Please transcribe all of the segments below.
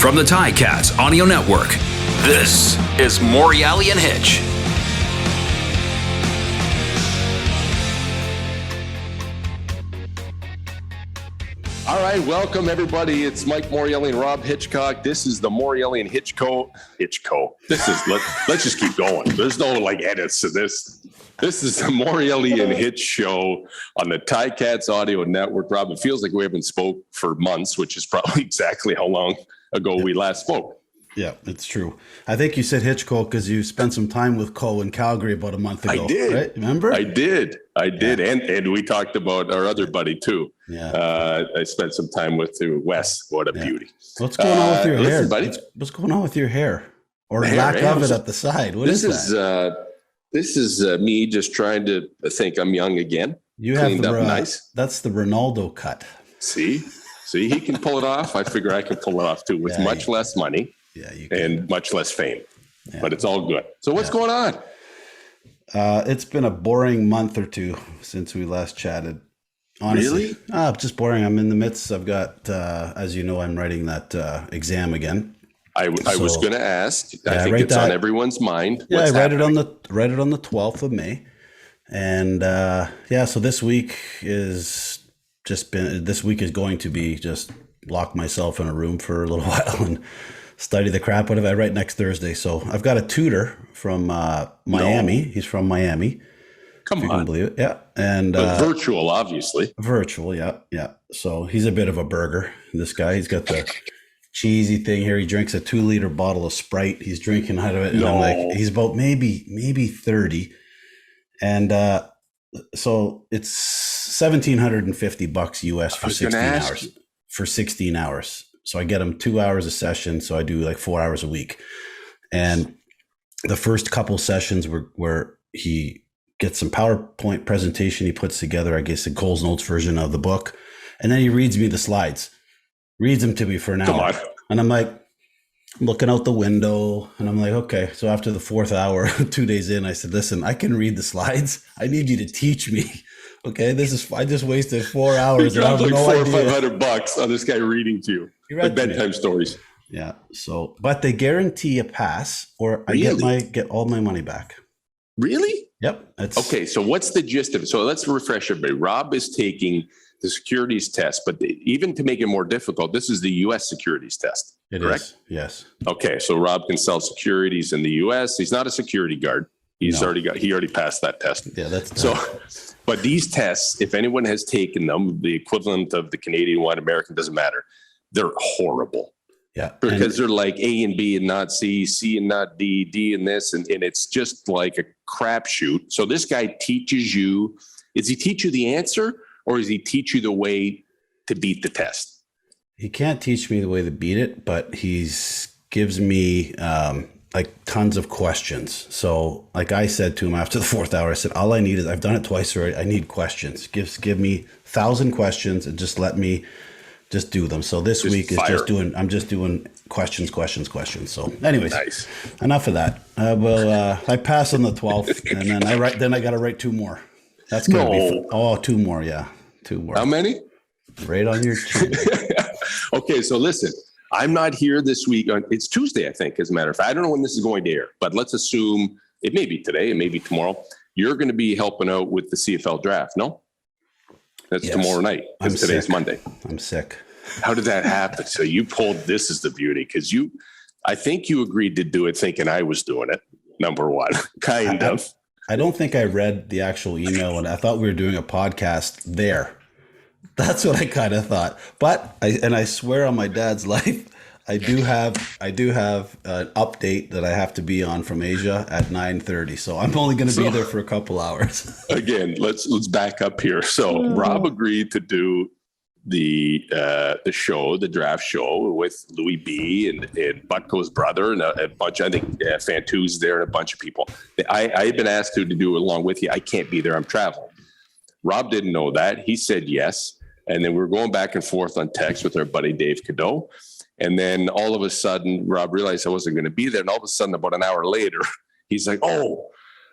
From the Ticats Audio Network, this is Morreale and Hitch. All right, welcome everybody. It's Mike Morreale and Rob Hitchcock. This is the Morreale and Hitchcock. This is let's just keep going. There's no edits to this. This is the Morreale and Hitch show on the Ticats Audio Network. Rob, it feels like we haven't spoke for months, which is probably exactly how long ago we last spoke. Yeah, it's true. I think you said Hitchcock because you spent some time with Cole in Calgary about a month ago. I did. Right? Remember? I did. Yeah. And we talked about our other buddy too. Yeah. I spent some time with Wes. What a beauty. What's going on with your hair? Buddy. What's going on with your hair? Or hair, lack of it at the side? This is me just trying to think I'm young again. You have cleaned up nice. That's the Ronaldo cut. See, he can pull it off. I figure I can pull it off too with much less money. Yeah, you can. And much less fame. Yeah. But it's all good. So what's going on? It's been a boring month or two since we last chatted. Honestly, really? Just boring. I'm in the midst. I've got, as you know, I'm writing that exam again. I was going to ask. I think it's on everyone's mind. Yeah, I read it on the 12th of May, and so this week is going to be just lock myself in a room for a little while and study the crap out of it. I write next Thursday, so I've got a tutor from Miami. He's from Miami. Come on, you can believe it. Yeah, and but virtual, obviously. Virtual, yeah. So he's a bit of a burger. This guy, he's got the cheesy thing here. He drinks a 2-liter bottle of Sprite. He's drinking out of it, and I'm like, he's about maybe 30, and so it's $1,750 US for 16 hours. For 16 hours. So I get him 2 hours a session. So I do like 4 hours a week. And the first couple sessions where he gets some PowerPoint presentation he puts together, I guess, a Cole's Notes version of the book. And then he reads me the slides, reads them to me for an hour. And I'm like, looking out the window, and I'm like, okay. So after the fourth hour, 2 days in, I said, listen, I can read the slides. I need you to teach me. Okay, I just wasted 4 hours. You dropped like $400 or $500 on this guy reading to you. Like bedtime stories. Yeah. So, but they guarantee a pass, or I get all my money back. Really? Yep. Okay. So what's the gist of it? So let's refresh everybody. Rob is taking the securities test, but even to make it more difficult, this is the U.S. securities test. Correct? Is. Yes. Okay. So Rob can sell securities in the U.S. He's not a security guard. He already passed that test. Yeah, that's so. But these tests, if anyone has taken them, the equivalent of the Canadian one, American, doesn't matter. They're horrible. Yeah. Because they're like A and B and not C, C and not D, D and this, and it's just like a crapshoot. So this guy teaches you, does he teach you the answer, or does he teach you the way to beat the test? He can't teach me the way to beat it, but gives me like tons of questions. So like I said to him after the fourth hour, I said, all I need is, I've done it twice already. I need questions. Give me 1,000 questions and just let me just do them. So this week I'm just doing questions. So anyways, Enough of that. I pass on the 12th and then I got to write 2 more. That's going to be fun. Oh, 2 more. Yeah. 2 more. How many? Right on your chin. Okay. So listen, I'm not here this week. It's Tuesday, I think, as a matter of fact. I don't know when this is going to air, but let's assume it may be today, it may be tomorrow. You're going to be helping out with the CFL draft, no? That's tomorrow night, because today's Monday. I'm sick. How did that happen? So you pulled, this is the beauty, because I think you agreed to do it thinking I was doing it, number one, kind of. I don't think I read the actual email, and I thought we were doing a podcast there. That's what I kind of thought. But I swear on my dad's life, I do have an update that I have to be on from Asia at 9:30. So I'm only going to be there for a couple hours. Again, let's back up here. So Rob agreed to do the draft show with Louis B and Butko's brother and a bunch. I think Fantu's there and a bunch of people. I had been asked to do it along with you. I can't be there. I'm traveling. Rob didn't know that. He said yes. And then we were going back and forth on text with our buddy Dave Cadeau. And then all of a sudden, Rob realized I wasn't going to be there. And all of a sudden, about an hour later, he's like, oh,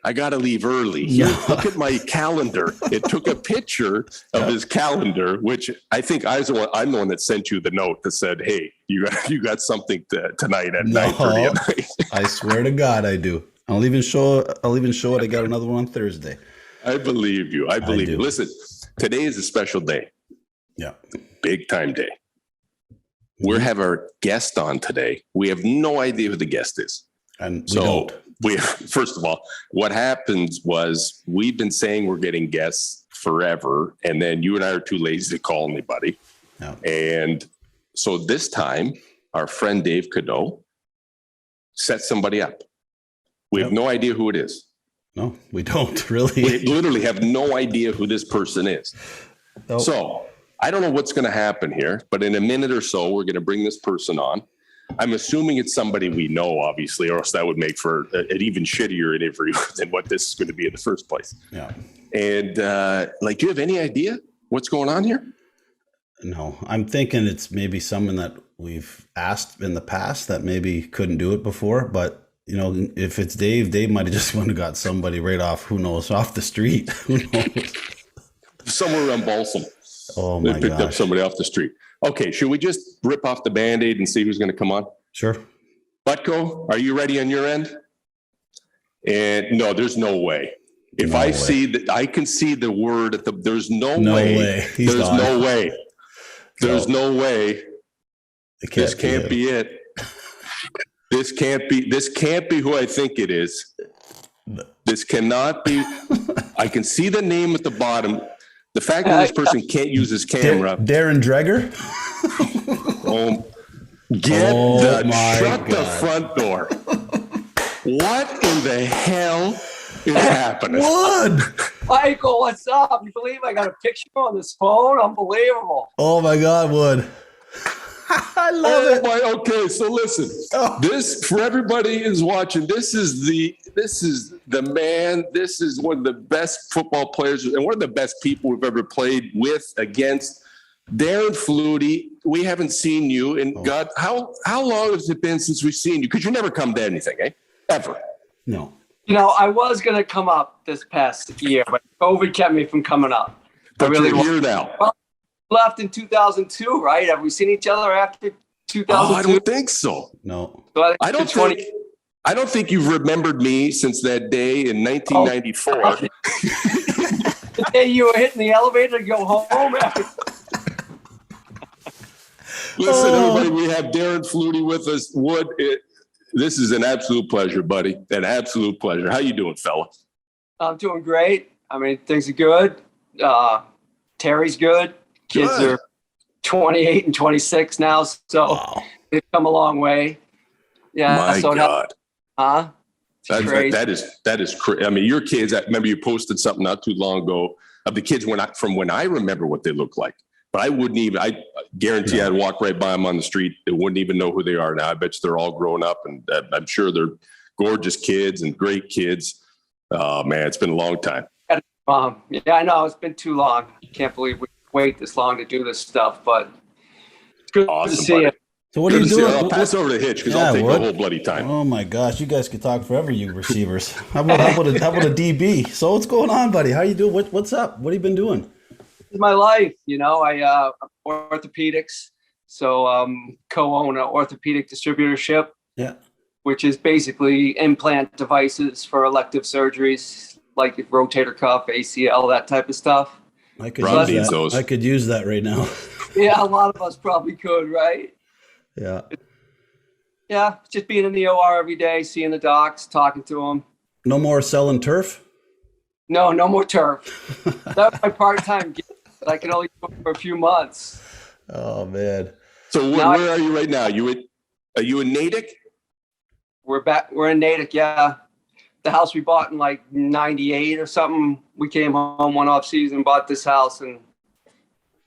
I got to leave early. Here, look at my calendar. It took a picture of his calendar, which I think I'm the one that sent you the note that said, hey, you got something tonight at 9:30 at night. I swear to God, I do. I'll even show it. I got another one on Thursday. I believe you. I believe you. Listen, today is a special day. Yeah. Big time day. We have our guest on today. We have no idea who the guest is. And First of all, what happened was we've been saying we're getting guests forever, and then you and I are too lazy to call anybody. Yeah. And so this time, our friend Dave Cadeau set somebody up. We have no idea who it is. No, we don't really. We literally have no idea who this person is. Nope. So I don't know what's going to happen here, but in a minute or so, we're going to bring this person on. I'm assuming it's somebody we know, obviously, or else that would make for an even shittier interview than what this is going to be in the first place. Yeah. And do you have any idea what's going on here? No, I'm thinking it's maybe someone that we've asked in the past that maybe couldn't do it before. But, if it's Dave might have just went and got somebody right off, who knows, off the street. Who knows? Somewhere around Balsam. Oh, my God. They picked up somebody off the street. Okay, should we just rip off the Band-Aid and see who's going to come on? Sure. Butko, are you ready on your end? And no, there's no way. If No I way. see that, I can see the word at there's no No way. way. He's There's gone. no way. There's no way. This can't can't be it. This can't be who I think it is. This cannot be. I can see the name at the bottom. The fact that this person can't use his camera. Darren Dreger? Shut the front door. What in the hell is happening? Wood! Michael, what's up? You believe I got a picture on this phone? Unbelievable. Oh my God, Wood. I love it. Okay, so listen. This, for everybody who's watching, this is the man. This is one of the best football players and one of the best people we've ever played with, against. Darren Flutie. We haven't seen you in God. How long has it been since we've seen you? Because you never come to anything, ever. No. I was going to come up this past year, but COVID kept me from coming up. But you're here now. Well, left in 2002, right? Have we seen each other after 2002? Oh, I don't think so. No. So I don't think you've remembered me since that day in 1994. The day you were hitting the elevator to go home after. Listen, everybody, we have Darren Flutie with us. Wood, this is an absolute pleasure, buddy. An absolute pleasure. How you doing, fella? I'm doing great. I mean, things are good. Terry's good. Kids are 28 and 26 now, so they've come a long way. Yeah. My God. It's crazy. That is crazy. I mean, your kids, I remember you posted something not too long ago of the kids from when I remember what they look like. But I guarantee I'd walk right by them on the street. They wouldn't even know who they are now. I bet you they're all grown up, and I'm sure they're gorgeous kids and great kids. Oh, man, it's been a long time. Yeah, I know. It's been too long. Can't believe we wait this long to do this stuff, but it's good to see you. So what are you doing? I'll pass over to Hitch because I'll take the whole bloody time. Oh my gosh, you guys could talk forever, you receivers. How about a DB? So what's going on, buddy? How you doing? What's up? What have you been doing? This is my life. I orthopedics, so co-own an orthopedic distributorship. Yeah. Which is basically implant devices for elective surgeries like rotator cuff, ACL, that type of stuff. I could use that right now. Yeah, a lot of us probably could, right? Yeah. Yeah, just being in the OR every day, seeing the docs, talking to them. No more selling turf? No more turf. That's my part-time gig. I can only do it for a few months. Oh, man. So where are you right now? Are you in Natick? We're in Natick, yeah. The house we bought in like 98 or something. We came home one off season, bought this house, and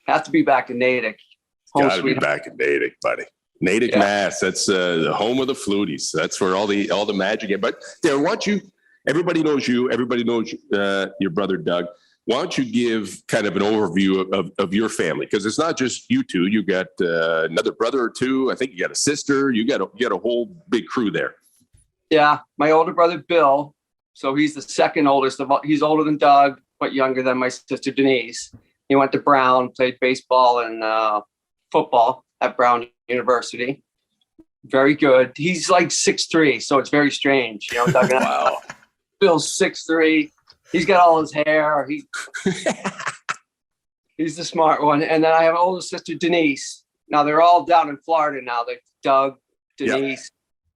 have to be back in Natick. Got to be back in Natick, buddy. Natick, Mass. That's the home of the Fluties. That's where all the magic is. But Darren, why don't you? Everybody knows you. Everybody knows your brother Doug. Why don't you give kind of an overview of your family? Because it's not just you two. You got another brother or two. I think you got a sister. You got a whole big crew there. Yeah, my older brother Bill. So he's the second oldest of all. He's older than Doug, but younger than my sister Denise. He went to Brown, played baseball and football. at Brown University. Very good. He's like 6'3", so it's very strange. You know, Wow. Bill's 6'3". He's got all his hair. He's the smart one. And then I have an older sister, Denise. Now they're all down in Florida now. They're Doug, Denise,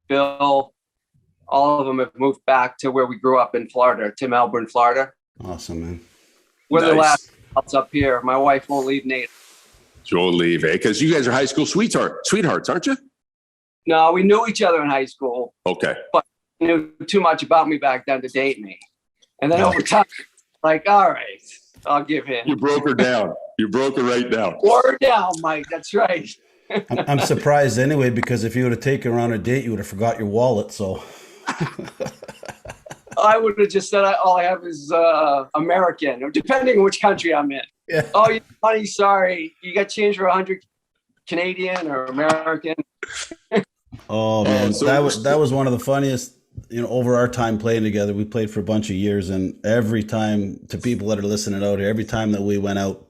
Bill. All of them have moved back to where we grew up in Florida, to Melbourne, Florida. Awesome, man. We're the last adults up here. My wife won't leave Nate. She won't leave, eh? Because you guys are high school sweethearts, aren't you? No, we knew each other in high school. Okay. But he knew too much about me back then to date me. And then over time, like, all right, I'll give in. You broke her down. You broke her right down. Wore down, Mike. That's right. I'm surprised anyway, because if you would have taken her on a date, you would have forgot your wallet. So I would have just said all I have is American, depending on which country I'm in. Yeah. Oh, you money? Sorry, you got change for 100 Canadian or American? Oh man, that was one of the funniest. You know, over our time playing together, we played for a bunch of years, and every time, to people that are listening out here, every time that we went out,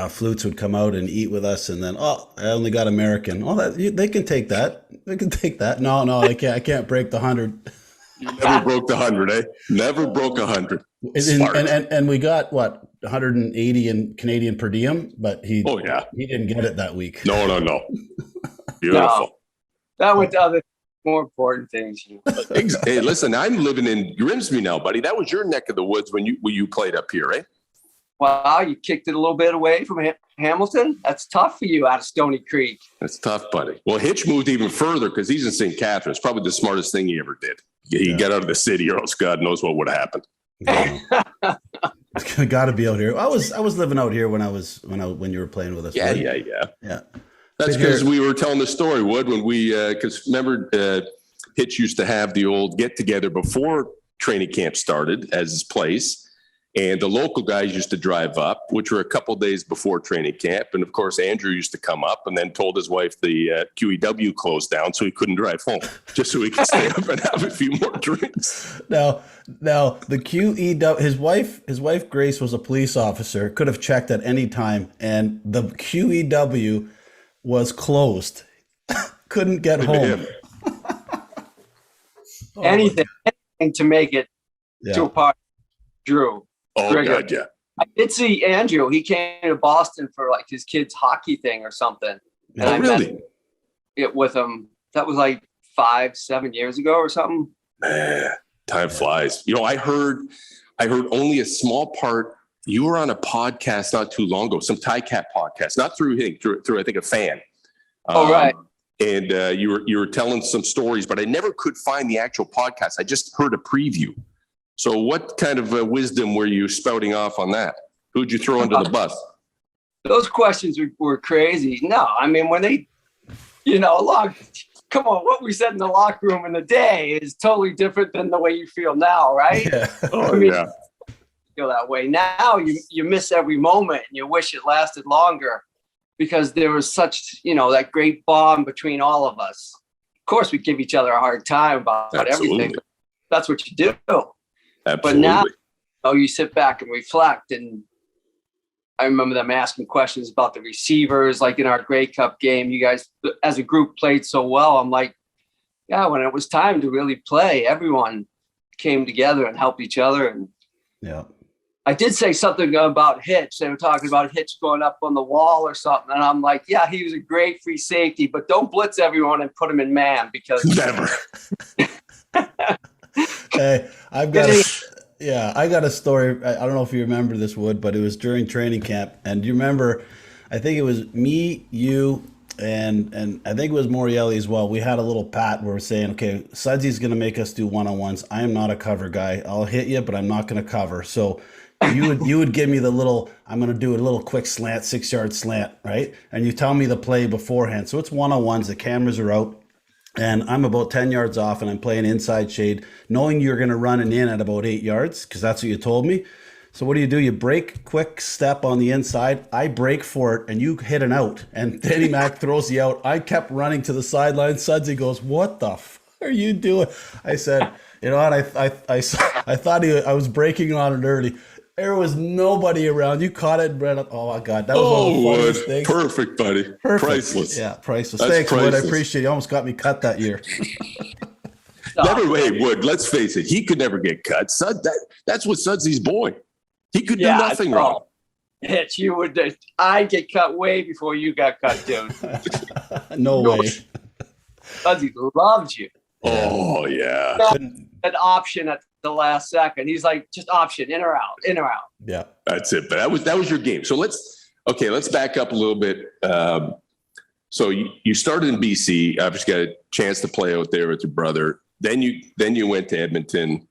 Flutes would come out and eat with us, and then, oh, I only got American. Oh, they can take that. They can take that. No, they can't. I can't break the 100. You never broke the 100, eh? Never broke 100. And we got what, 180 in Canadian per diem, but he didn't get it that week. No. Beautiful. No, that went to other more important things. Hey, listen, I'm living in Grimsby now, buddy. That was your neck of the woods when you played up here, eh? Wow, you kicked it a little bit away from Hamilton? That's tough for you out of Stony Creek. That's tough, buddy. Well, Hitch moved even further because he's in St. Catharines. Probably the smartest thing he ever did. He got out of the city, or else God knows what would have happened. Got to be out here. I was living out here when you were playing with us. Yeah. That's because we were telling the story, Wood, when we because remember Hitch used to have the old get together before training camp started as his place. And the local guys used to drive up, which were a couple of days before training camp. And of course, Andrew used to come up and then told his wife the QEW closed down, so he couldn't drive home, just so he could stay up and have a few more drinks. Now the QEW, his wife Grace was a police officer, could have checked at any time, and the QEW was closed. Couldn't get home. Anything to make it to a party. Drew. Oh, God, yeah. I did see Andrew. He came to Boston for like his kid's hockey thing or something. And I met it with him. That was like 5-7 years ago or something. Man, time flies. You know, I heard only a small part. You were on a podcast not too long ago, some Tie-Cat podcast, not through him, through I think a fan. Right. And you were telling some stories, but I never could find the actual podcast. I just heard a preview. So what kind of wisdom were you spouting off on that? Who'd you throw under the bus? Those questions were crazy. No, I mean, when they, come on, what we said in the locker room in the day is totally different than the way you feel now, right? Yeah. Yeah. Feel that way. Now you miss every moment and you wish it lasted longer because there was such, that great bond between all of us. Of course, we give each other a hard time about everything. But that's what you do. Absolutely. But now, you sit back and reflect. And I remember them asking questions about the receivers, like in our Grey Cup game. You guys, as a group, played so well. I'm like, yeah, when it was time to really play, everyone came together and helped each other. And yeah, I did say something about Hitch. They were talking about Hitch going up on the wall or something. And I'm like, yeah, he was a great free safety, but don't blitz everyone and put him in man because never. Hey, I got a story. I don't know if you remember this, Wood, but it was during training camp. And you remember, I think it was me, you, and I think it was Morreale as well. We had a little pat where we're saying, okay, Sudsy's going to make us do one-on-ones. I am not a cover guy. I'll hit you, but I'm not going to cover. So you would give me the little, I'm going to do a little quick slant, 6-yard slant, right? And you tell me the play beforehand. So it's one-on-ones. The cameras are out. And I'm about 10 yards off and I'm playing inside shade, knowing you're going to run an in at about 8 yards because that's what you told me. So what do? You break quick step on the inside. I break for it and you hit an out. And Danny Mac throws the out. I kept running to the sideline. Sudsy goes, what the f are you doing? I said, you know what? I thought I was breaking on it early. There was nobody around. You caught it, Brett. Oh my God, that was one of the funniest things. Perfect, buddy. Perfect. Priceless. Yeah, priceless. That's Thanks, priceless. Wood. I appreciate it. You almost got me cut that year. Wood, let's face it. He could never get cut. That's what Sudsy's boy. He could do nothing wrong. Hitch, I'd get cut way before you got cut, dude. No way. Sudsy loved you. Oh, yeah. An option at the last second. He's like, just option, in or out, in or out. Yeah. That's it. But that was your game. So let's back up a little bit. So you started in BC. Obviously got a chance to play out there with your brother. Then you went to Edmonton.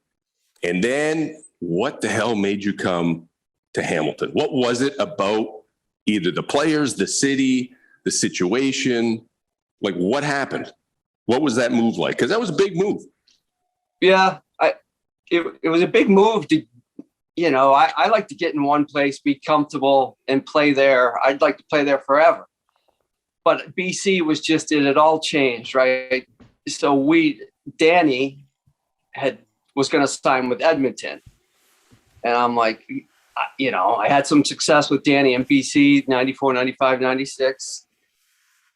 And then what the hell made you come to Hamilton? What was it about either the players, the city, the situation? Like, what happened? What was that move like? Because that was a big move. Yeah, it was a big move to, I like to get in one place, be comfortable, and play there. I'd like to play there forever. But BC was just, it had all changed, right? So Danny was going to sign with Edmonton. And I'm like, I had some success with Danny in BC, 94, 95, 96.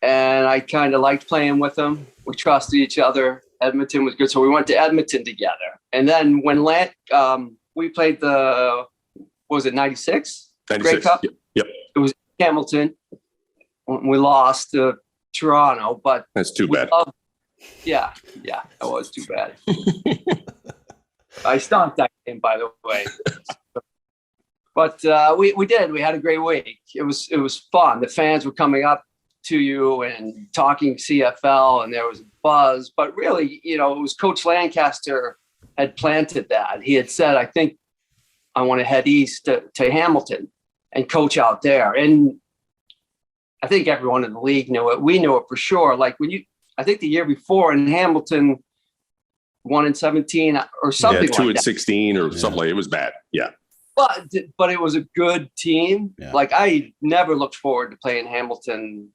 And I kind of liked playing with him. We trusted each other. Edmonton was good. So we went to Edmonton together. And then when we played the, what was it, 96? 96. Grey Cup? Yep. It was Hamilton. We lost to Toronto, but that's too bad. Yeah, that was too bad. I stomped that game, by the way. But we did. We had a great week. It was fun. The fans were coming up to you and talking CFL, and there was a buzz. But really, it was Coach Lancaster had planted that. He had said, I think I want to head east to Hamilton and coach out there. And I think everyone in the league knew it. We knew it for sure. Like I think the year before in Hamilton, 1-17 or something like that. 2-16 or something like that. It was bad. Yeah. But it was a good team. Yeah. Like I never looked forward to playing Hamilton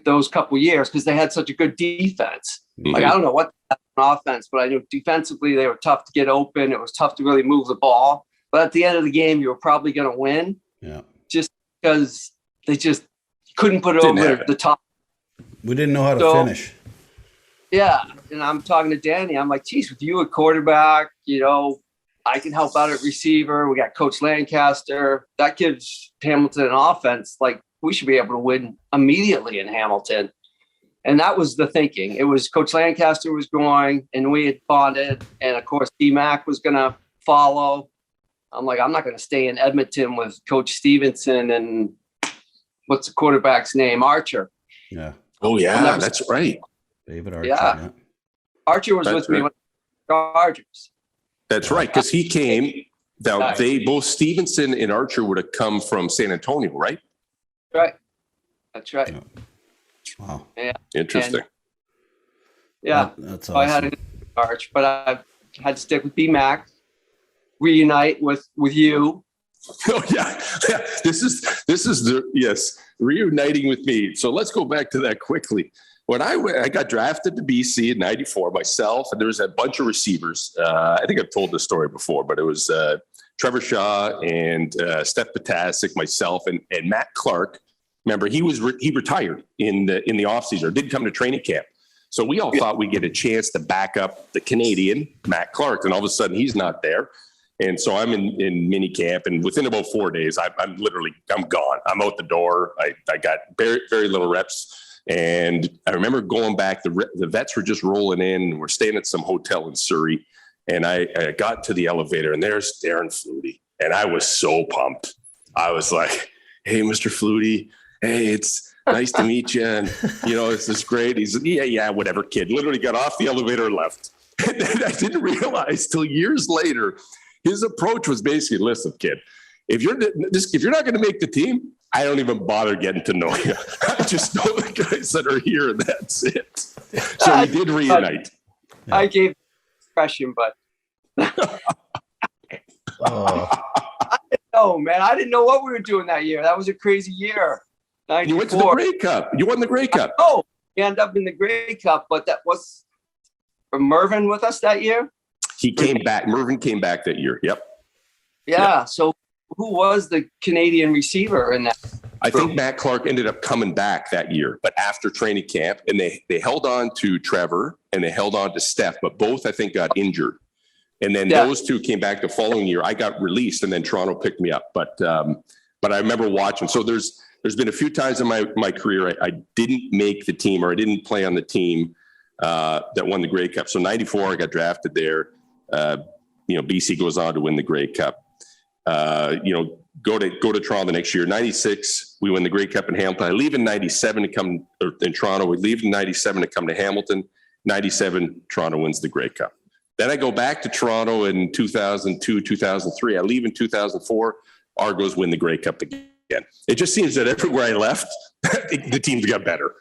those couple years because they had such a good defense. Mm-hmm. Like I don't know what offense, but I knew defensively they were tough to get open. It was tough to really move the ball. But at the end of the game, you were probably going to win. Yeah. Just because they just couldn't put it over the top. We didn't know how to finish. Yeah. And I'm talking to Danny. I'm like, geez, with you at quarterback, I can help out at receiver. We got Coach Lancaster. That gives Hamilton an offense. Like we should be able to win immediately in Hamilton. And that was the thinking. It was Coach Lancaster was going and we had bonded. And of course, D-Mac was going to follow. I'm like, I'm not going to stay in Edmonton with Coach Stevenson and what's the quarterback's name? Archer. Yeah. Oh yeah, that's right. David Archer. Yeah. Archer was with me with the Chargers. That's right, because he came down. They both Stevenson and Archer would have come from San Antonio, right? Right. That's right. Yeah. Wow. Yeah. Interesting. That's awesome. I had an Arch, but I had to stick with B-Mac. Reunite with you. Oh yeah. This is reuniting with me. So let's go back to that quickly. When I got drafted to BC in '94 myself, and there was a bunch of receivers. I think I've told this story before, but it was Trevor Shaw and Steph Potasic, myself, and Matt Clark. Remember, he retired in the offseason, or didn't come to training camp. So we all thought we'd get a chance to back up the Canadian Matt Clark, and all of a sudden he's not there. And so I'm in mini camp, and within about 4 days, I'm gone. I'm out the door. I got very, very little reps. And I remember going back, the vets were just rolling in, and we're staying at some hotel in Surrey. And I got to the elevator, and there's Darren Flutie. And I was so pumped. I was like, hey, Mr. Flutie, hey, it's nice to meet you. And, this is great. He's yeah, whatever, kid. Literally got off the elevator and left. And I didn't realize till years later, his approach was basically, listen, kid, if you're not going to make the team, I don't even bother getting to know you. I just know the guys that are here, and that's it. So we did reunite. I gave impression, but I didn't know, man. I didn't know what we were doing that year. That was a crazy year. 94. You went to the Grey Cup. You won the Grey Cup. Oh, we ended up in the Grey Cup, but that was Mervyn with us that year. He came back. Mervyn came back that year. Yep. Yeah. So who was the Canadian receiver in that? I think Matt Clark ended up coming back that year, but after training camp, and they held on to Trevor and they held on to Steph, but both I think got injured. And then those two came back the following year. I got released, and then Toronto picked me up. But I remember watching. So there's been a few times in my career I didn't make the team, or I didn't play on the team that won the Grey Cup. So 94, I got drafted there. BC goes on to win the Grey Cup. Go to Toronto the next year. 96, we win the Grey Cup in Hamilton. I leave in 97 to come in Toronto. We leave in 97 to come to Hamilton. 97, Toronto wins the Grey Cup. Then I go back to Toronto in 2002, 2003. I leave in 2004. Argos win the Grey Cup again. It just seems that everywhere I left, the teams got better.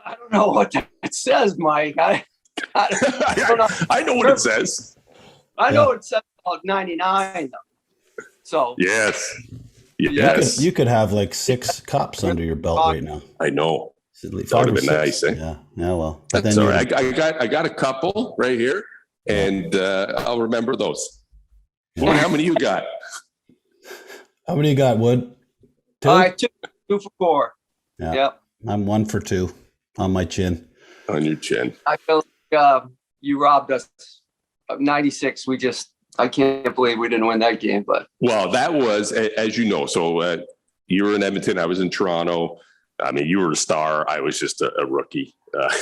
I don't know what that says, Mike. I don't know. I know what it says. I know it says about 99, though. So yes. You could have like 6 cups under your belt right now. I know. That would have been nice. Eh? Yeah. Well, but that's all right. I got a couple right here, and I'll remember those. Well, how many you got? How many you got, Wood? 2? I took 2 for 4. Yeah. Yep. I'm 1 for 2 on my chin. On your chin. I feel like you robbed us. 96. I can't believe we didn't win that game. But that was, as you know. So you were in Edmonton. I was in Toronto. I mean, you were a star. I was just a rookie.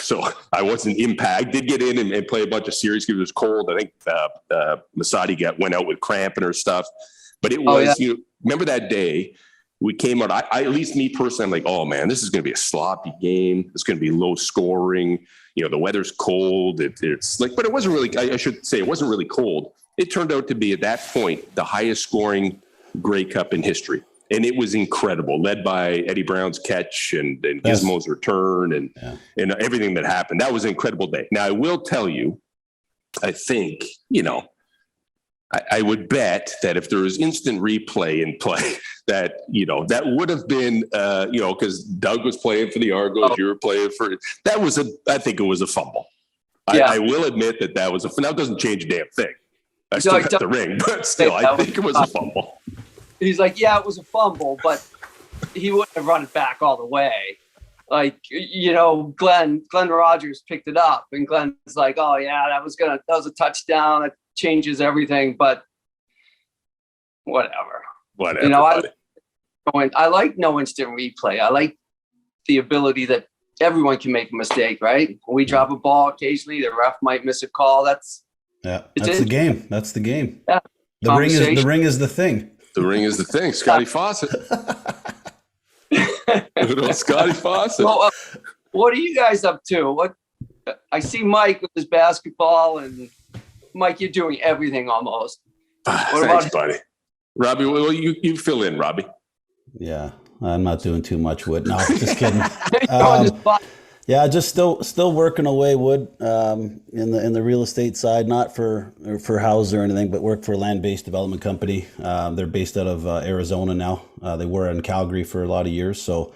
So I wasn't impact. Did get in and play a bunch of series because it was cold. I think Masadi went out with cramp and her stuff. But it was, you remember that day we came out, I at least me personally, I'm like, oh man, this is going to be a sloppy game. It's going to be low scoring. The weather's cold. It's like, but it wasn't really, I should say it wasn't really cold. It turned out to be at that point, the highest scoring Grey Cup in history. And it was incredible, led by Eddie Brown's catch and Gizmo's return and everything that happened. That was an incredible day. Now, I will tell you, I think, I would bet that if there was instant replay in play, that would have been, because Doug was playing for the Argos, you were playing for, I think it was a fumble. Yeah. I will admit that was that doesn't change a damn thing. I still got the ring, but still, I think it was a fumble. He's like, yeah, it was a fumble, but he wouldn't have run it back all the way. Like, Glenn Rogers picked it up, and Glenn's like, oh yeah, that was a touchdown. It changes everything, but whatever. I like no instant replay. I like the ability that everyone can make a mistake, right? When we drop a ball occasionally, the ref might miss a call. That's the game. That's the game. Yeah. The ring is the thing. The ring is the thing. Scotty Fawcett. Scotty Fawcett. Well, what are you guys up to? I see Mike with his basketball, and Mike, you're doing everything almost. Thanks, buddy. Robbie, well, you fill in, Robbie. Yeah, I'm not doing too much, Wood. No, just kidding. Just still working away, Wood, in the real estate side, not for houses or anything, but work for a land-based development company. They're based out of Arizona now. They were in Calgary for a lot of years, so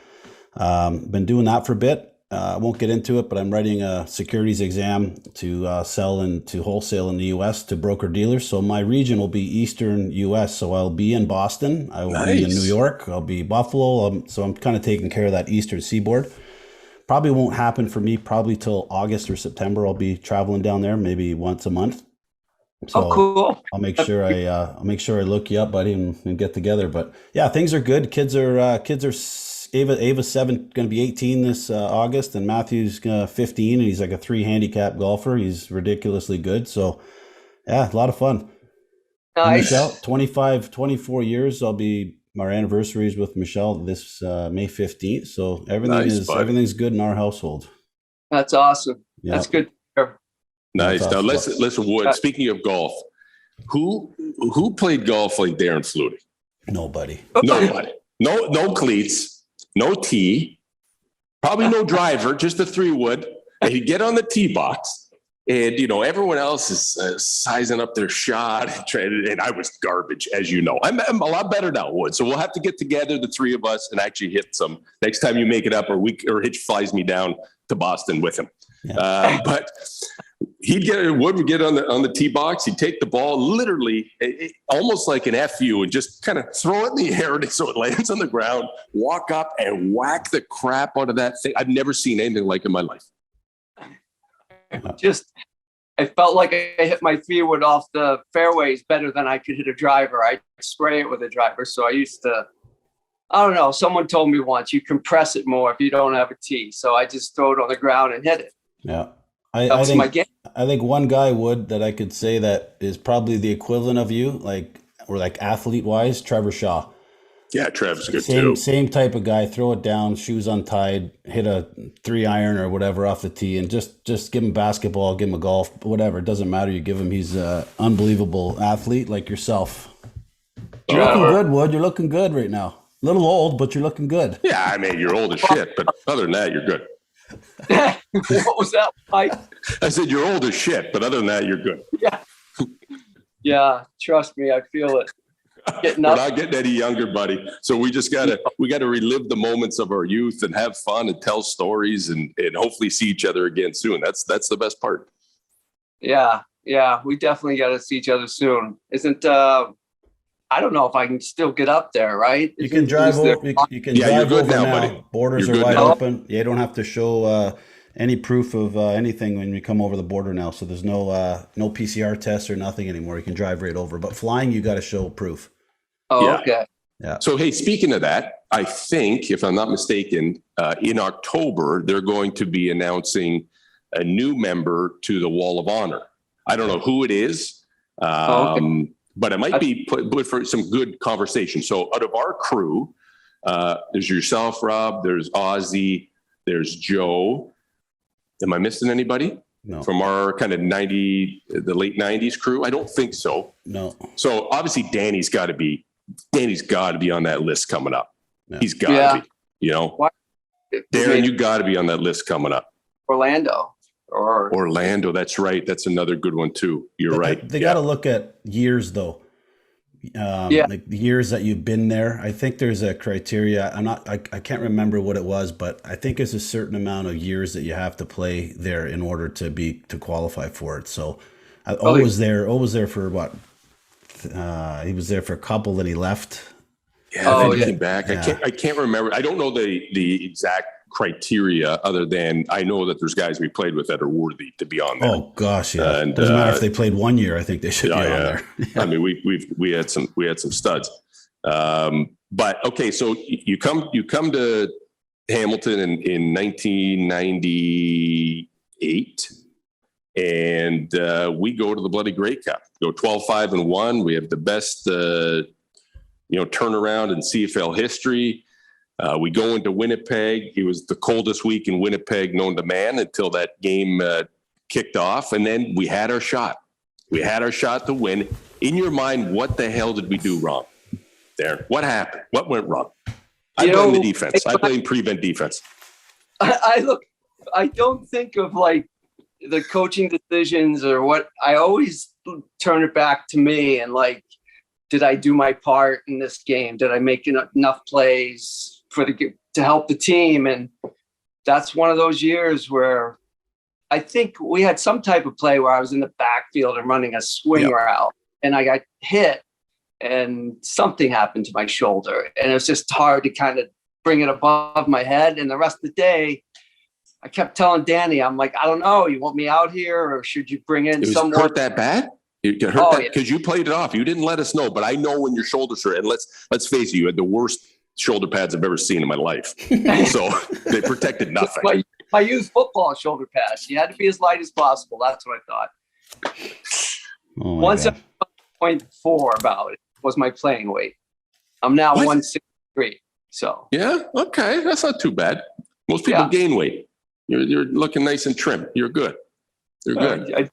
been doing that for a bit. I won't get into it, but I'm writing a securities exam to sell and to wholesale in the U.S. to broker dealers. So my region will be Eastern U.S. So I'll be in Boston. I will be in New York. I'll be Buffalo. So I'm kind of taking care of that Eastern Seaboard. Probably won't happen for me probably till August or September. I'll be traveling down there maybe once a month. So cool. I'll make sure I look you up, buddy, and get together. But yeah, things are good. Kids are Ava's 7, going to be 18 this August, and Matthew's 15, and he's like a 3 handicap golfer. He's ridiculously good. So yeah, a lot of fun. Nice. Michelle, 24 years. Our anniversary is with Michelle this May 15th. So everything's good in our household. That's awesome. Yeah. That's good. Nice. Now listen, Wood, speaking of golf, who played golf like Darren Flutie? Nobody. No cleats, no tee, probably no driver, just a 3-wood. And he'd get on the tee box. And, everyone else is sizing up their shot. And I was garbage, as you know. I'm a lot better now, Wood. So we'll have to get together, the 3 of us, and actually hit some next time you make it up, or Hitch flies me down to Boston with him. Yeah. But Wood get on the tee box. He'd take the ball literally almost like an FU and just kind of throw it in the air so it lands on the ground, walk up and whack the crap out of that thing. I've never seen anything like it in my life. I felt like I hit my 3-wood off the fairways better than I could hit a driver. I spray it with a driver. So I used to, I don't know. Someone told me once you compress it more if you don't have a tee. So I just throw it on the ground and hit it. Yeah. I think one guy that I could say that is probably the equivalent of you, like athlete wise, Trevor Shaw. Yeah, Trev's good too. Same type of guy. Throw it down, shoes untied, hit a 3-iron or whatever off the tee, and just give him basketball, give him a golf, whatever. It doesn't matter. You give him. He's an unbelievable athlete like yourself. You're looking good, Wood. You're looking good right now. A little old, but you're looking good. Yeah, I mean, you're old as shit, but other than that, you're good. What was that, Mike? I said you're old as shit, but other than that, you're good. Yeah. Trust me, I feel it. We're not getting any younger, buddy. So we just gotta relive the moments of our youth and have fun and tell stories and hopefully see each other again soon. That's the best part. Yeah, we definitely got to see each other soon. Isn't I don't know if I can still get up there, right? You can drive over. You can drive over now, buddy. Borders are wide open. You don't have to show any proof of anything when you come over the border now. So there's no PCR tests or nothing anymore. You can drive right over. But flying, you got to show proof. Oh, yeah. Okay. Yeah. So, hey, speaking of that, I think, if I'm not mistaken, in October, they're going to be announcing a new member to the Wall of Honor. I don't know who it is, but it might be put for some good conversation. So out of our crew, there's yourself, Rob, there's Ozzy, there's Joe. Am I missing anybody? No. From our kind of the late 90s crew? I don't think so. No. So obviously Danny's got to be on that list coming up. Yeah. He's got to be, you know. Darren, you got to be on that list coming up. Orlando, that's right. That's another good one too. You're right. They got to look at years though. Like the years that you've been there. I think there's a criteria. I can't remember what it was, but I think it's a certain amount of years that you have to play there in order to qualify for it. So O was there for what? He was there for a couple, then he left. Yeah, he came back. Yeah. I can't remember. I don't know the exact criteria other than I know that there's guys we played with that are worthy to be on there. Oh gosh, yeah. And, doesn't matter if they played 1 year. I think they should be on there. I mean, we had some studs. But okay, so you come to Hamilton in 1998, and we go to the Bloody Grey Cup. Go 12-5-1. We have the best turnaround in CFL history. We go into Winnipeg. It was the coldest week in Winnipeg known to man until that game kicked off. And then we had our shot. We had our shot to win. In your mind, what the hell did we do wrong there? What happened? What went wrong? I blame the defense. I blame prevent defense. I don't think of like the coaching decisions or what. I always turn it back to me and like, did I do my part in this game? Did I make enough plays to help the team? And that's one of those years where I think we had some type of play where I was in the backfield and running a swing route and I got hit and something happened to my shoulder. And it was just hard to kind of bring it above my head. And the rest of the day, I kept telling Danny, I'm like, I don't know, you want me out here or should you bring in someone? Hurt that bad? You got hurt because you played it off. You didn't let us know, but I know when your shoulders hurt. And let's face it, you had the worst shoulder pads I've ever seen in my life. So they protected nothing. I used football shoulder pads. You had to be as light as possible. That's what I thought. 170.4 about it was my playing weight. I'm now 163. So yeah, okay, that's not too bad. Most people gain weight. You're looking nice and trim. You're good. You're good.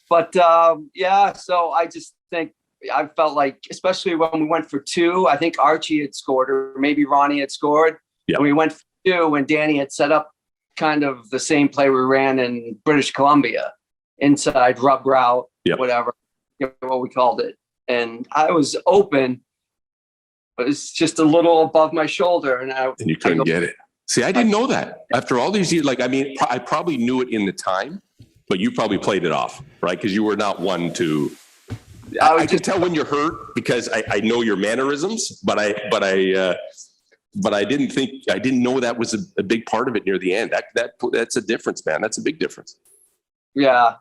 But so I just think I felt like, especially when we went for 2, I think Archie had scored or maybe Ronnie had scored. Yeah. And we went for 2 when Danny had set up kind of the same play we ran in British Columbia, inside rub route, whatever, what we called it. And I was open, but it's just a little above my shoulder. And you couldn't get it. See, I didn't know that. After all these years, I probably knew it in the time. but you probably played it off, right? Because you were not one to. I can tell when you're hurt because I know your mannerisms, but I didn't know that was a big part of it near the end. That's a difference, man. That's a big difference. Yeah.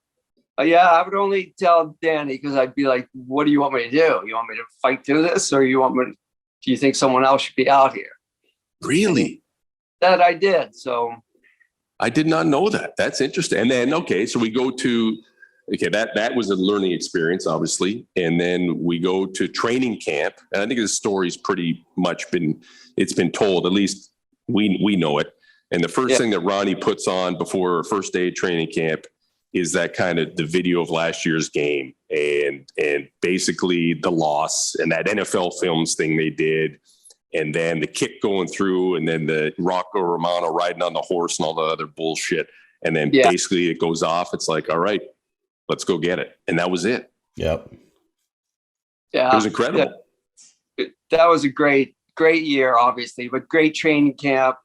I would only tell Danny because I'd be like, what do you want me to do? You want me to fight through this, or do you think someone else should be out here? Really? That I did. So I did not know that. That's interesting. And then, so we go to, that was a learning experience, obviously. And then we go to training camp. And I think the story's pretty much been told, at least we know it. And the first thing that Ronnie puts on before first day of training camp is that kind of the video of last year's game and basically the loss and that NFL films thing they did. And then the kick going through and then the Rocco Romano riding on the horse and all the other bullshit. And then basically it goes off. It's like, all right, let's go get it. And that was it. Yep. Yeah. It was incredible. Yeah. That was a great year, obviously, but great training camp.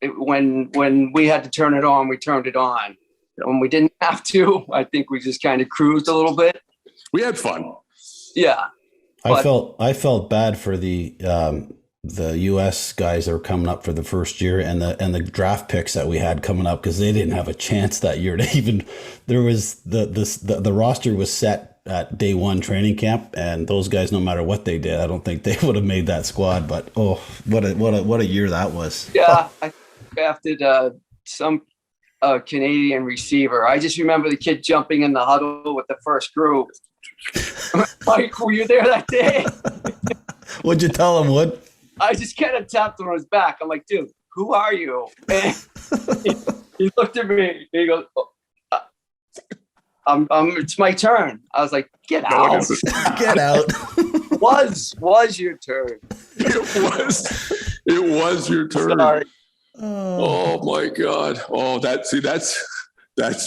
When we had to turn it on, we turned it on. When we didn't have to, I think we just kind of cruised a little bit. We had fun. Yeah. I felt bad for the U.S. guys that were coming up for the first year and the draft picks that we had coming up because they didn't have a chance that year to even. There was the roster was set at day one training camp, and those guys, no matter what they did, I don't think they would have made that squad. But what a year that was. Yeah, I drafted some Canadian receiver. I just remember the kid jumping in the huddle with the first group. Mike, were you there that day? What'd you tell him, Wood? I just kind of tapped him on his back. I'm like, dude, who are you? And he looked at me and he goes, it's my turn. I was like, get out. Get out. was your turn. It was your turn. Sorry. Oh my God. Oh, that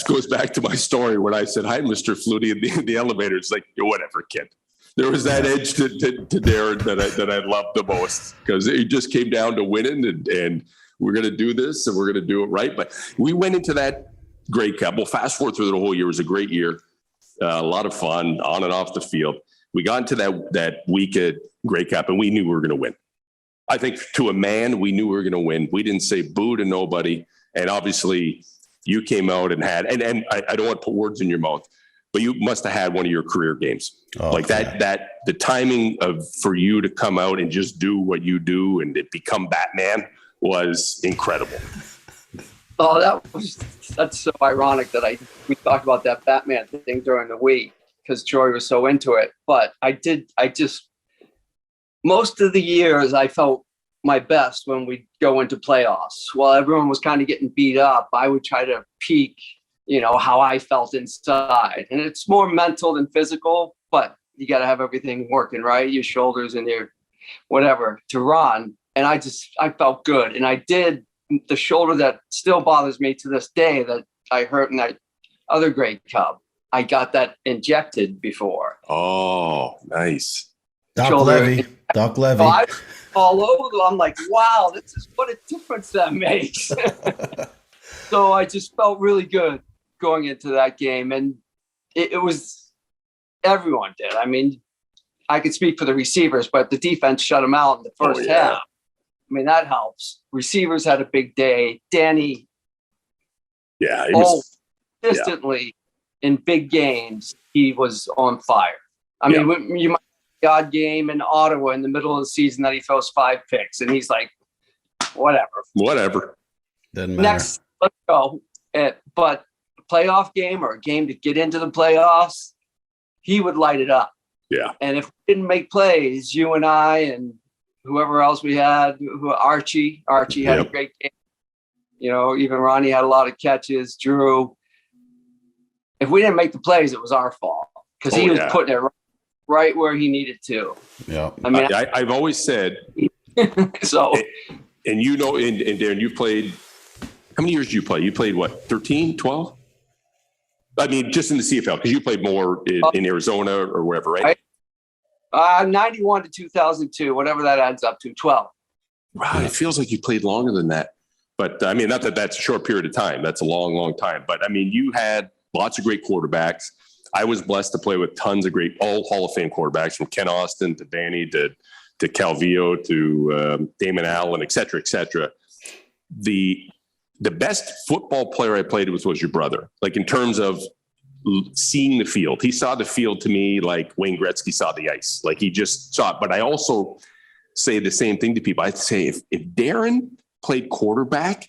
goes back to my story when I said, hi, Mr. Flutie in the elevator. It's like, whatever, kid. There was that edge to Darren that I loved the most because it just came down to winning and we're going to do this and we're going to do it right. But we went into that Grey Cup. Well, fast forward through the whole year. It was a great year. A lot of fun on and off the field. We got into that week at Grey Cup and we knew we were going to win. I think to a man, we knew we were going to win. We didn't say boo to nobody. And obviously you came out and had, and I don't want to put words in your mouth, but you must have had one of your career games. That the timing for you to come out and just do what you do and become Batman was incredible. Oh, that's so ironic that we talked about that Batman thing during the week because Troy was so into it. But most of the years I felt my best when we go into playoffs. While everyone was kind of getting beat up, I would try to peak, how I felt inside. And it's more mental than physical, but you got to have everything working, right? Your shoulders and your whatever to run. And I felt good. And I did the shoulder that still bothers me to this day that I hurt in that other Grey Cup. I got that injected before. Oh, nice. Doc Levy. So I all over. I'm like, wow, what a difference that makes. So I just felt really good going into that game. And it was, everyone did. I mean, I could speak for the receivers, but the defense shut them out in the first half. I mean, that helps. Receivers had a big day. Danny, consistently in big games, he was on fire. I mean, you might God game in Ottawa in the middle of the season that he throws 5 picks, and he's like, whatever. Doesn't matter. Next, let's go. But a playoff game or a game to get into the playoffs, he would light it up. Yeah. And if we didn't make plays, you and I and whoever else we had, Archie had a great game. Even Ronnie had a lot of catches. Drew. If we didn't make the plays, it was our fault because he was putting it right where he needed to. Yeah. I mean, I've always said. So. And Darren, you played. How many years did you play? You played what? 13, 12? I mean, just in the CFL because you played more in Arizona or wherever, right? 91 to 2002, whatever that adds up to, 12. Wow, it feels like you played longer than that. But I mean, not that that's a short period of time. That's a long, long time. But I mean, you had lots of great quarterbacks. I was blessed to play with tons of great, all Hall of Fame quarterbacks, from Ken Austin to Danny to Calvillo to Damon Allen, et cetera, et cetera. The best football player I played with was your brother, like in terms of seeing the field. He saw the field to me like Wayne Gretzky saw the ice. Like he just saw it. But I also say the same thing to people. I say if Darren played quarterback,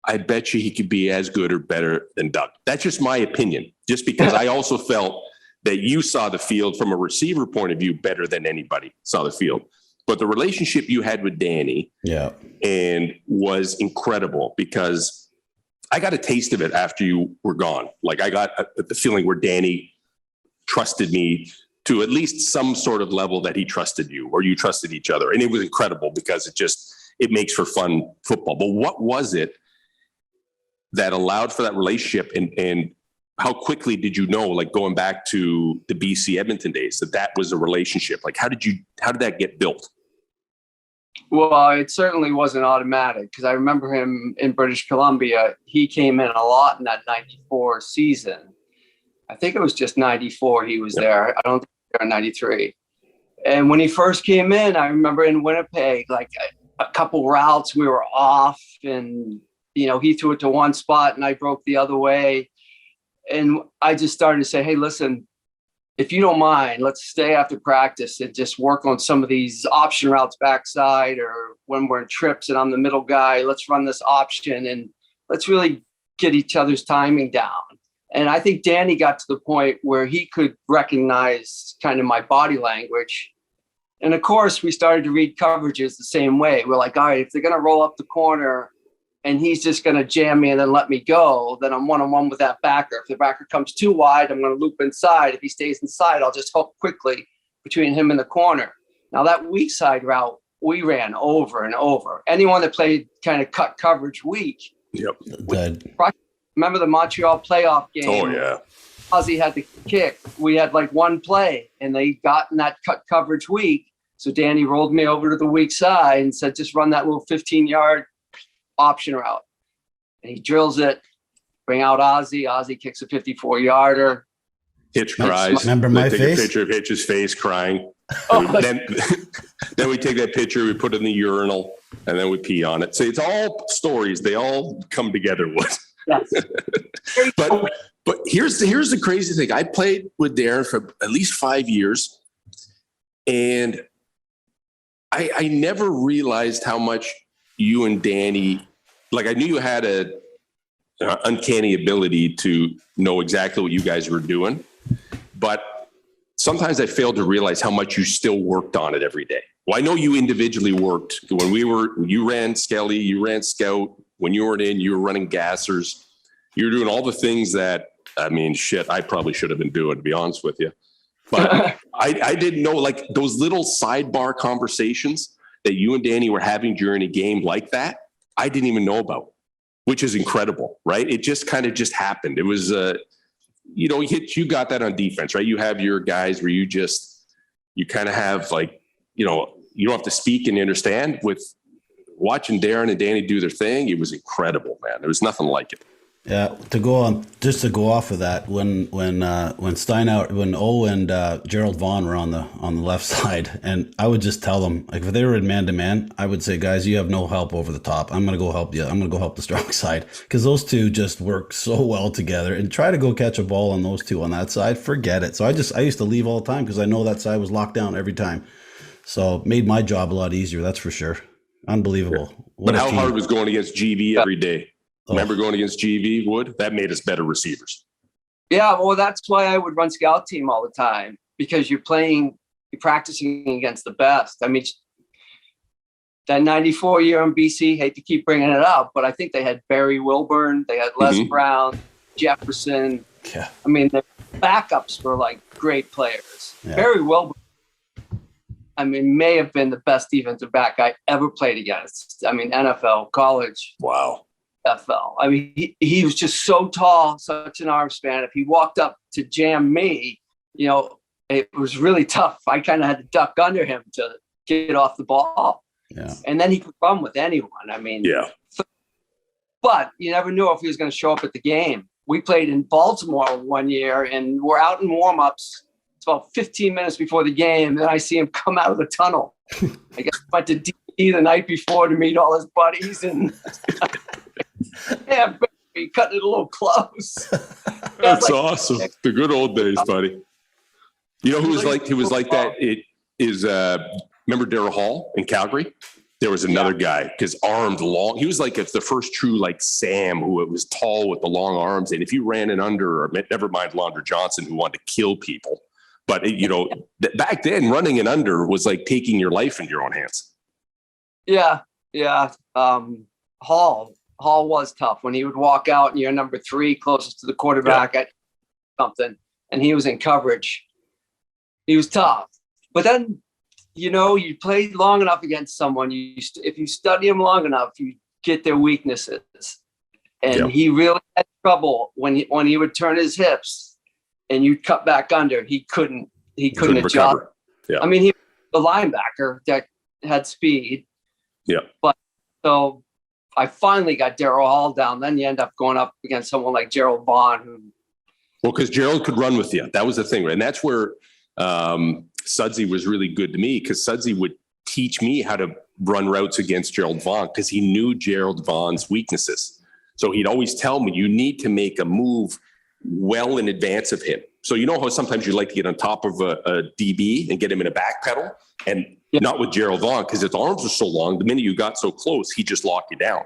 I bet you he could be as good or better than Doug. That's just my opinion, just because I also felt that you saw the field from a receiver point of view better than anybody saw the field. But the relationship you had with Danny and was incredible, because I got a taste of it after you were gone. Like I got the feeling where Danny trusted me to at least some sort of level that he trusted you, or you trusted each other. And it was incredible because it makes for fun football. But what was it that allowed for that relationship, and how quickly did you know, like going back to the BC Edmonton days, that was a relationship? Like how did that get built? Well, it certainly wasn't automatic, because I remember him in British Columbia. He came in a lot in that 94 season. I think it was just 94 he was there. I don't think he was there in 93. And when he first came in, I remember in Winnipeg, like a couple routes we were off, and he threw it to one spot and I broke the other way. And I just started to say, hey, listen, if you don't mind, let's stay after practice and just work on some of these option routes backside, or when we're in trips and I'm the middle guy, let's run this option and let's really get each other's timing down. And I think Danny got to the point where he could recognize kind of my body language. And of course, we started to read coverages the same way. We're like, all right, if they're going to roll up the corner and he's just going to jam me and then let me go, then I'm one-on-one with that backer. If the backer comes too wide, I'm going to loop inside. If he stays inside, I'll just hook quickly between him and the corner. Now, that weak side route, we ran over and over. Anyone that played kind of cut coverage weak. Yep. Remember the Montreal playoff game? Oh, yeah. Ozzy had the kick. We had like one play, and they got in that cut coverage weak. So Danny rolled me over to the weak side and said, just run that little 15-yard option route. And he drills it, bring out Ozzy. Ozzy kicks a 54-yarder. Hitch cries. Remember my face? Take a picture of Hitch's face crying. Then we take that picture, we put it in the urinal, and then we pee on it. So it's all stories. They all come together with. Yes. But here's the crazy thing. I played with Darren for at least 5 years, and I never realized how much you and Danny, like I knew you had an uncanny ability to know exactly what you guys were doing, but sometimes I failed to realize how much you still worked on it every day. Well, I know you individually worked. You ran Skelly, you ran Scout. When you weren't in, you were running gassers. You were doing all the things that, I probably should have been doing, to be honest with you. But I didn't know, like those little sidebar conversations that you and Danny were having during a game like that, I didn't even know about, which is incredible, right? It just kind of just happened. It was, you got that on defense, right? You have your guys where you kind of have like, you don't have to speak and you understand. With watching Darren and Danny do their thing, it was incredible, man. There was nothing like it. Yeah, to go off of that, when O and Gerald Vaughn were on the left side, and I would just tell them, like if they were in man to man, I would say, guys, you have no help over the top. I'm gonna go help you. I'm gonna go help the strong side, because those two just work so well together. And try to go catch a ball on those two on that side, forget it. So I used to leave all the time because I know that side was locked down every time. So it made my job a lot easier. That's for sure. Unbelievable. But how hard was going against GV every day? Remember going against GV Wood? That made us better receivers. Yeah, well, that's why I would run scout team all the time, because you're practicing against the best. I mean, that 94 year in BC, hate to keep bringing it up, but I think they had Barry Wilburn, they had Les Brown, Jefferson. Yeah. I mean, the backups were like great players. Yeah. Barry Wilburn, may have been the best defensive back I ever played against. NFL, college. Wow. FL. He was just so tall, such an arm span. If he walked up to jam me, it was really tough. I kind of had to duck under him to get off the ball. Yeah. And then he could run with anyone. Yeah. But you never knew if he was going to show up at the game. we played in Baltimore one year, and we're out in warm-ups. It's about 15 minutes before the game. Then I see him come out of the tunnel. I guess I went to D the night before to meet all his buddies, and yeah, baby, cutting it a little close. That's awesome. The good old days, buddy. You know who was like that? It is remember Darren Hall in Calgary? There was another guy, because armed long. He was like the first true like Sam, who was tall with the long arms. And if you ran an under, or never mind Launder Johnson, who wanted to kill people. But back then, running an under was like taking your life into your own hands. Yeah. Hall was tough when he would walk out and you're number 3 closest to the quarterback at something, and he was in coverage. He was tough. But then, you play long enough against someone. If you study them long enough, you get their weaknesses. And he really had trouble when he would turn his hips and you'd cut back under. He couldn't adjust. Yeah. I mean, he was a linebacker that had speed. Yeah. But so I finally got Daryl Hall down. Then you end up going up against someone like Gerald Vaughn. Well, because Gerald could run with you. That was the thing. Right? And that's where Sudsy was really good to me, because Sudsy would teach me how to run routes against Gerald Vaughn, because he knew Gerald Vaughn's weaknesses. So he'd always tell me, you need to make a move well in advance of him. So you know how sometimes you like to get on top of a DB and get him in a back pedal, and not with Gerald Vaughn, because his arms are so long. The minute you got so close, he just locked you down.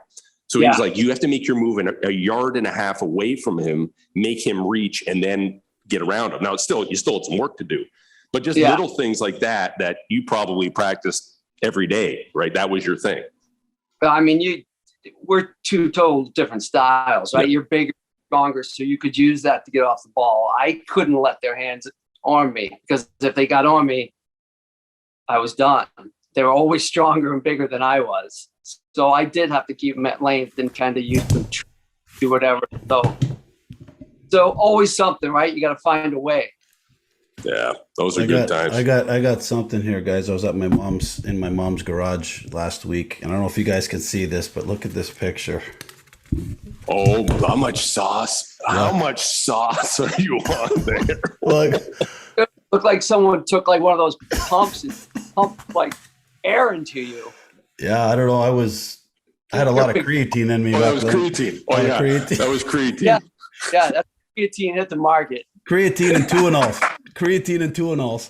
So he was like, you have to make your move in a yard and a half away from him, make him reach, and then get around him. Now, you still had some work to do, but just little things like that you probably practiced every day, right? That was your thing. I mean, we're two total different styles, right? Yeah. You're bigger, stronger, so you could use that to get off the ball. I couldn't let their hands on me, because if they got on me, I was done. They were always stronger and bigger than I was. So I did have to keep them at length and kind of use them to do whatever. So always something, right? You got to find a way. Yeah, those are good times. I got something here, guys. I was at my mom's garage last week, and I don't know if you guys can see this, but look at this picture. Oh, how much sauce? How much sauce are you on there? Look. It looked like someone took like one of those pumps and pumped like air into you. Yeah, I don't know. I had a lot of creatine in me. Oh, that was creatine. Oh, yeah. Creatine. That was creatine. Yeah, that's creatine hit the market. Creatine and Tuanols. Creatine and Tuanols.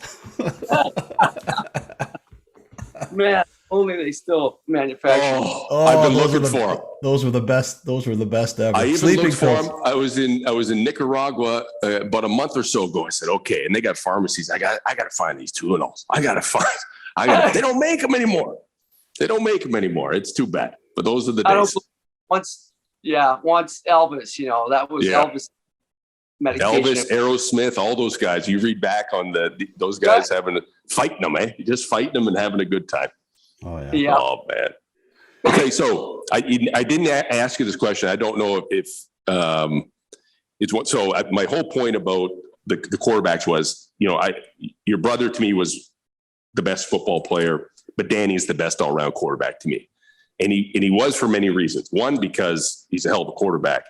Man, only they still manufacture. I've been looking for them. Those were the best. Those were the best ever. I even Sleeping looked for pills. them. I was in Nicaragua about a month or so ago. I said, okay, and they got pharmacies. I got to find these Tuanols. They don't make them anymore. It's too bad. But those are the days. Once Elvis, that was Elvis medication. Elvis, Aerosmith, all those guys. You read back on those guys fighting them, eh? You're just fighting them and having a good time. Oh yeah. Oh man. Okay, so I didn't ask you this question. I don't know if it's what. So my whole point about the quarterbacks was, your brother to me was the best football player, but Danny's the best all-around quarterback to me. And he was for many reasons. One, because he's a hell of a quarterback.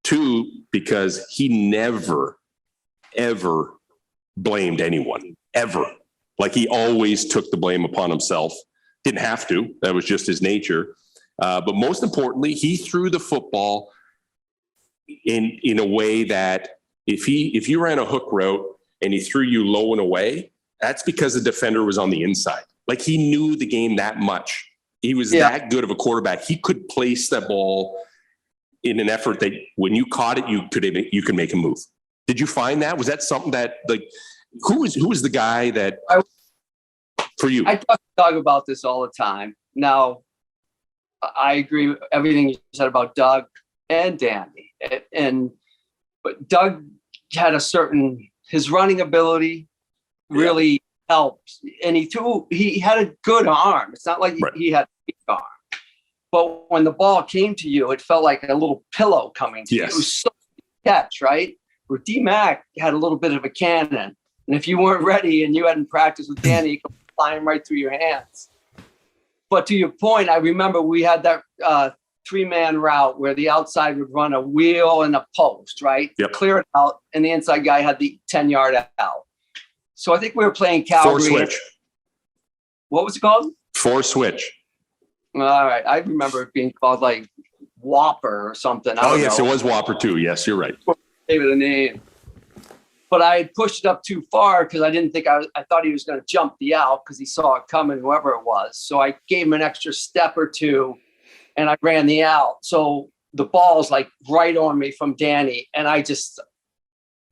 Two, because he never, ever blamed anyone, ever. Like, he always took the blame upon himself. Didn't have to. That was just his nature. But most importantly, he threw the football in a way that if you ran a hook route and he threw you low and away, that's because the defender was on the inside. Like, he knew the game that much. He was that good of a quarterback. He could place that ball in an effort that when you caught it, you could make a move. Did you find that? Was that something that, like, who was the guy that for you? I talk about this all the time. Now, I agree with everything you said about Doug and Danny. But Doug had his running ability really helped. And he had a good arm. It's not like he had a big arm. But when the ball came to you, it felt like a little pillow coming to you. It was so catch, right? Where D-Mac had a little bit of a cannon. And if you weren't ready and you hadn't practiced with Danny, it could fly right through your hands. But to your point, I remember we had that 3-man route where the outside would run a wheel and a post, right? Yep. Clear it out, and the inside guy had the 10-yard out. So I think we were playing Calgary. 4-switch. What was it called? 4-switch. All right. I remember it being called like Whopper or something. I don't yes, know. it was Whopper too. Yes, you're right. Gave it a name. But I had pushed it up too far because I didn't think I thought he was going to jump the out because he saw it coming, whoever it was. So I gave him an extra step or two and I ran the out. So the ball's like right on me from Danny. And I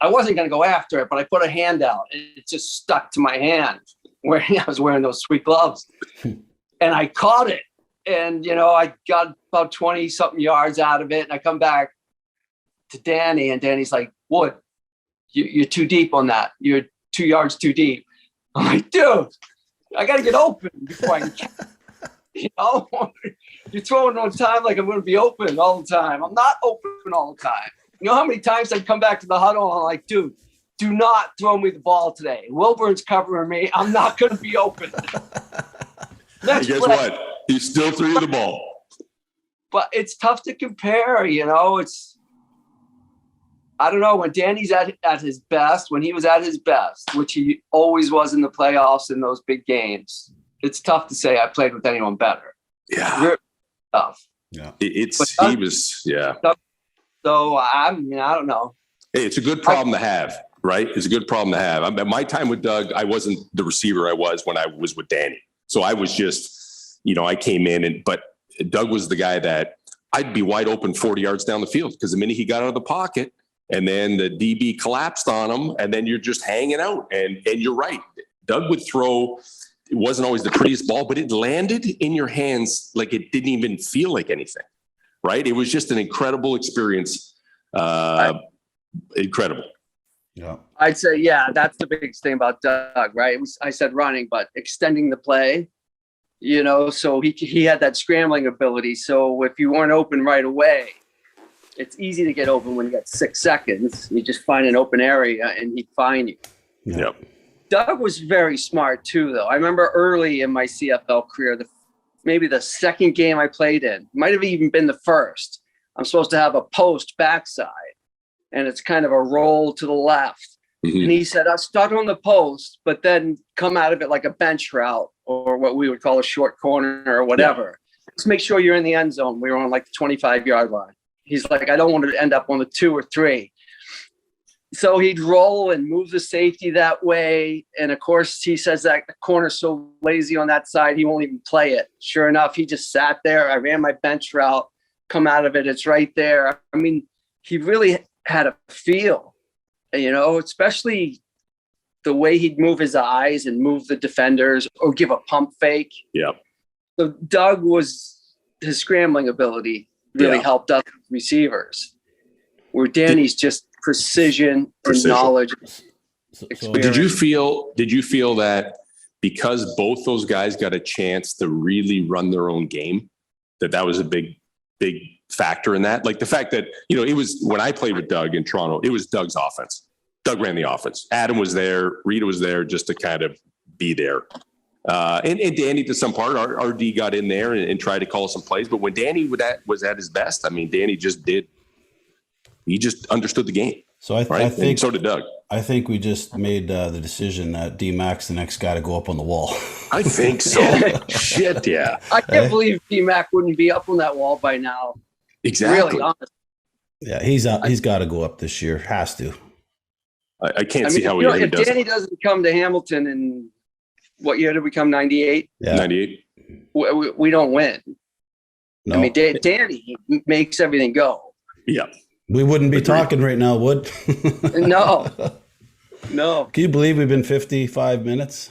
wasn't going to go after it, but I put a hand out and it just stuck to my hand where I was wearing those sweet gloves. And I caught it. And, I got about 20 something yards out of it. And I come back to Danny and Danny's like, Wood, you're too deep on that. You're 2 yards too deep. I'm like, dude, I got to get open before I can, you're throwing on time like I'm going to be open all the time. I'm not open all the time. You know how many times I come back to the huddle and I'm like, dude, do not throw me the ball today. Wilburn's covering me. I'm not going to be open. Guess what? He still threw you the ball. But it's tough to compare, I don't know, when Danny's at his best, when he was at his best, which he always was in the playoffs in those big games, it's tough to say I played with anyone better. Yeah. Really tough. Yeah. So I don't know. Hey, it's a good problem to have, right? It's a good problem to have. My time with Doug, I wasn't the receiver I was when I was with Danny. So I was just, I came in but Doug was the guy that I'd be wide open 40 yards down the field because the minute he got out of the pocket and then the DB collapsed on him and then you're just hanging out. And you're right. Doug would throw, it wasn't always the prettiest ball, but it landed in your hands like it didn't even feel like anything, right? It was just an incredible experience. Incredible. Yeah. I'd say, that's the biggest thing about Doug, right? I said running, but extending the play, so he had that scrambling ability. So if you weren't open right away, it's easy to get open when you got 6 seconds. You just find an open area and he'd find you. Yep. Doug was very smart too, though. I remember early in my CFL career, maybe the second game I played in, might have even been the first. I'm supposed to have a post backside, and it's kind of a roll to the left. Mm-hmm. And he said, I'll start on the post, but then come out of it like a bench route or what we would call a short corner or whatever. Yeah. Just make sure you're in the end zone. We were on like the 25-yard line. He's like, I don't want to end up on the 2 or 3. So he'd roll and move the safety that way. And of course, he says that the corner's so lazy on that side, he won't even play it. Sure enough, he just sat there. I ran my bench route, come out of it. It's right there. I mean, he really had a feel, especially the way he'd move his eyes and move the defenders or give a pump fake. Yeah. So Doug his scrambling ability really helped us receivers, where Danny's just precision and knowledge. So did you feel that because both those guys got a chance to really run their own game, that was a big factor in that? Like the fact that, it was when I played with Doug in Toronto, it was Doug's offense. Doug ran the offense. Adam was there. Rita was there just to kind of be there. And Danny, to some part, our D got in there and tried to call some plays. But when Danny was at his best, I mean, Danny he just understood the game. So I think, and so did Doug. I think we just made the decision that D-Mac's the next guy to go up on the wall. I think so. Shit, yeah. I can't believe D-Mac wouldn't be up on that wall by now. Exactly. Really, honest. Yeah, he's got to go up this year. Has to. I can't see how he if does. Danny doesn't come to Hamilton in what year did we come? 98? Yeah. 98. We don't win. No. I mean, Danny makes everything go. Yeah. We wouldn't be talking right now, Wood. No. Can you believe we've been 55 minutes?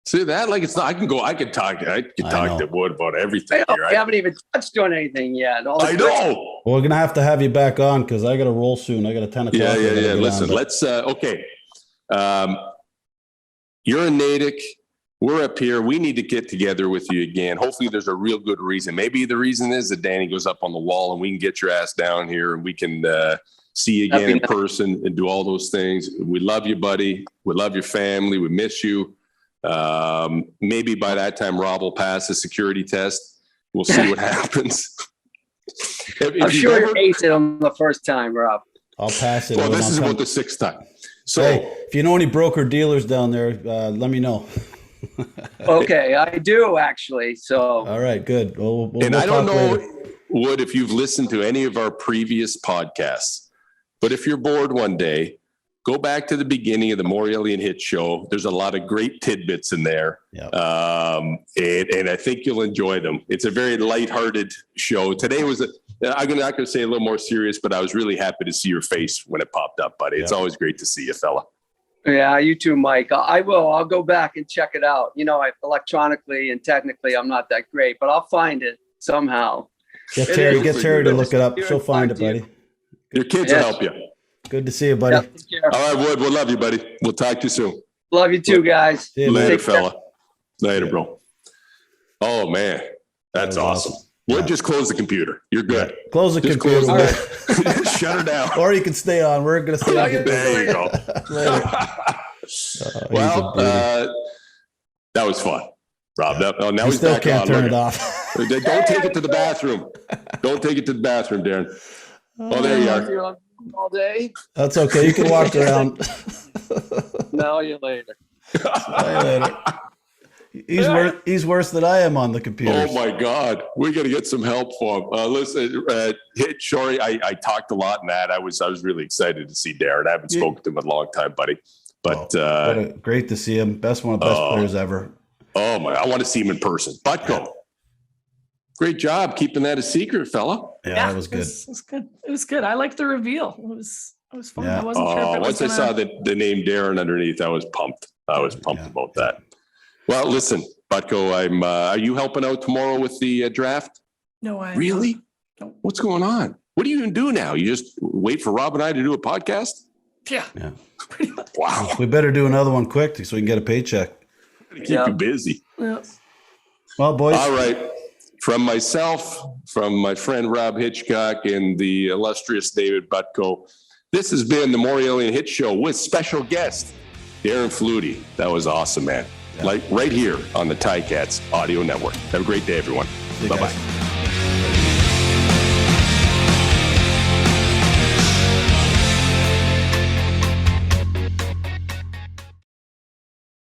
See that? Like it's not. I could talk to Wood about everything. We haven't even touched on anything yet. I know. Well, we're gonna have to have you back on because I got to roll soon. I got a 10 o'clock. Yeah. Listen, let's. Okay. You're in Natick. We're up here. We need to get together with you again. Hopefully there's a real good reason. Maybe the reason is that Danny goes up on the wall and we can get your ass down here and we can see you again in person and do all those things. We love you, buddy. We love your family. We miss you. Maybe by that time, Rob will pass the security test. We'll see what happens. I'm sure you aced it on the first time, Rob. I'll pass it. Well, this is about the 6th time. So, hey, if you know any broker dealers down there, let me know. Okay, I do actually. So, all right, good. We'll I don't know, later. Wood, if you've listened to any of our previous podcasts, but if you're bored one day, go back to the beginning of the Morreale and Hitch show. There's a lot of great tidbits in there. Yep. And I think you'll enjoy them. It's a very lighthearted show. Today was, I'm not going to say a little more serious, but I was really happy to see your face when it popped up, buddy. It's always great to see you, fella. Yeah, you too, Mike. I will. I'll go back and check it out. You know, electronically and technically, I'm not that great, but I'll find it somehow. Get Terry to look it up. She'll find it, buddy. Your kids will help you. Good to see you, buddy. Yeah, all right, Wood. We'll love you, buddy. We'll talk to you soon. Love you too, guys. See you, later, fella. Later, bro. Oh, man. That's awesome. Wood, just close the computer. You're good. Yeah. Close the computer. Shut her down. Or you can stay on. We're going to stay on. There you go. Well, that was fun, Rob. Now he's still back can't on. Turn it off. Don't take it to the bathroom. Don't take it to the bathroom, Darren. Oh, there you are. All day. That's okay. You can walk around. Now you later. He's worse than I am on the computer. Oh my God, we got to get some help for him. Listen, Hitch, sorry, I talked a lot in that. I was really excited to see Darren. I haven't spoken to him in a long time, buddy. But great to see him. One of the best players ever. Oh my! I want to see him in person. Butko, great job keeping that a secret, fella. Yeah, that was good. It was good. It was good. I liked the reveal. It was fun. Yeah. I wasn't sure if it was once I saw the name Darren underneath, I was pumped. About that. Well, listen, Butko, are you helping out tomorrow with the draft? No, I really. No. What's going on? What do you even do now? You just wait for Rob and I to do a podcast? Yeah. Pretty much. Wow. We better do another one quick so we can get a paycheck. Keep you busy. Yeah. Well, boys. All right. From myself, from my friend Rob Hitchcock, and the illustrious David Butko, this has been the Morreale and Hitch Show with special guest Darren Flutie. That was awesome, man. Yeah. Like right here on the Ticats Audio Network. Have a great day, everyone. Bye-bye.